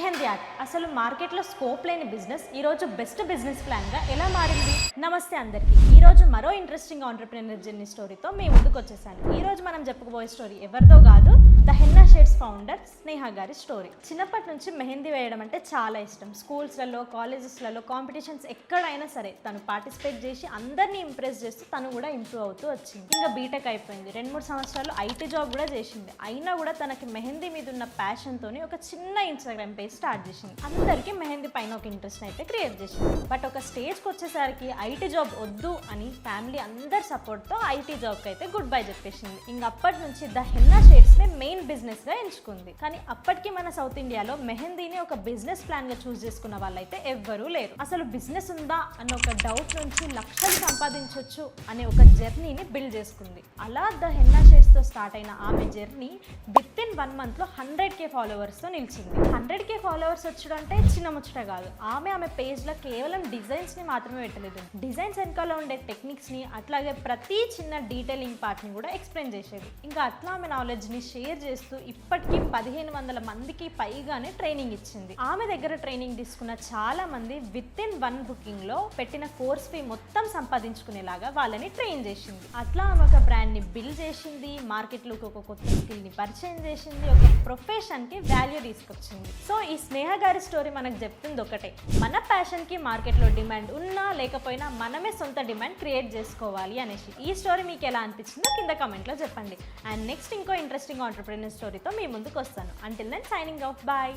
Mehndi art అసలు మార్కెట్లో scope లేని బిజినెస్ ఈరోజు బెస్ట్ బిజినెస్ ప్లాన్గా ఎలా మారింది? నమస్తే అందరికీ. ఈరోజు మరో ఇంట్రెస్టింగ్ ఆంటర్ప్రెన్యూర్ జర్నీ స్టోరీతో మీ ముందుకు వచ్చేసాను. ఈరోజు మనం చెప్పుకోబోయే స్టోరీ ఎవరిదో కాదు, ద హెన్నా షేడ్స్ ఫౌండర్ స్నేహ గారి స్టోరీ. చిన్నప్పటి నుంచి మెహందీ వేయడం అంటే చాలా ఇష్టం. స్కూల్స్లలో, కాలేజెస్లలో కాంపిటీషన్స్ ఎక్కడైనా సరే తను పార్టిసిపేట్ చేసి అందరినీ ఇంప్రెస్ చేస్తూ తను కూడా ఇంప్రూవ్ అవుతూ వచ్చింది. ఇంకా బీటెక్ అయిపోయింది, 2-3 సంవత్సరాలు ఐటీ జాబ్ కూడా చేసింది. అయినా కూడా తనకి మెహందీ మీద ఉన్న ప్యాషన్తోని ఒక చిన్న ఇన్స్టాగ్రామ్ పేజ్ స్టార్ట్ చేసింది. అందరికీ మెహందీ పైన ఒక ఇంట్రెస్ట్ అయితే క్రియేట్ చేసింది. బట్ ఒక స్టేజ్కి వచ్చేసరికి ఐటీ జాబ్ వద్దు అని ఫ్యామిలీ అందరి సపోర్ట్తో ఐటీ జాబ్కి అయితే గుడ్ బై చెప్పేసింది. ఇంక అప్పటి నుంచి ద హెన్నా షేడ్స్ని మెయిన్ బిజినెస్గా ఎంచుకుంది. కానీ అప్పటికి మన సౌత్ ఇండియాలో మెహందీని ఒక బిజినెస్ ప్లాన్గా చూస్ చేసుకున్న వాళ్ళైతే ఎవ్వరూ లేరు. అసలు బిజినెస్ ఉందా అన్న ఒక డౌట్ నుంచి లక్షలు సంపాదించవచ్చు అనే ఒక జర్నీని బిల్డ్ చేసుకుంది. అలా ద హెన్నా షేడ్స్తో స్టార్ట్ అయిన ఆమె జర్నీ విత్ ఇన్ 1 మంత్లో 100K ఫాలోవర్స్తో నిలిచింది. 100K ఫాలోవర్స్ వచ్చడం అంటే చిన్న ముచ్చట కాదు. ఆమె పేజ్లో కేవలం డిజైన్స్ని మాత్రమే పెట్టలేదు, డిజైన్స్ వెనకాల ఉండే టెక్నిక్స్ని, అట్లాగే ప్రతి చిన్న డీటెయిలింగ్ పార్ట్ని కూడా ఎక్స్ప్లెయిన్ చేసేది. ఇంకా అట్లా ఆమె నాలెడ్జ్ని షేర్ చేస్తూ ఇప్పటికీ 1500 మందికి పైగానే ట్రైనింగ్ ఇచ్చింది. ఆమె దగ్గర ట్రైనింగ్ తీసుకున్న చాలా మంది విత్ ఇన్ 1 బుకింగ్లో పెట్టిన కోర్స్ ఫీ మొత్తం సంపాదించుకునేలాగా వాళ్ళని ట్రైన్ చేసింది. అట్లా ఆమె ఒక బ్రాండ్ని బిల్డ్ చేసింది, మార్కెట్లోకి ఒక కొత్త స్కిల్ని పరిచయం చేసింది, ఒక ప్రొఫెషన్కి వాల్యూ తీసుకొచ్చింది. సో ఈ స్నేహ గారి స్టోరీ మనకు చెప్తుంది ఒకటే, మన ప్యాషన్కి మార్కెట్లో డిమాండ్ ఉన్నా లేకపోయినా మనమే సొంత డిమాండ్ క్రియేట్ చేసుకోవాలి అనేసి. ఈ స్టోరీ మీకు ఎలా అనిపించిందో కింద కమెంట్లో చెప్పండి. అండ్ నెక్స్ట్ ఇంకో ఇంట్రెస్టింగ్ ఆంటర్ప్రెన్యూర్ స్టోరీతో మీ ముందుకు వస్తాను. Until then signing off, bye.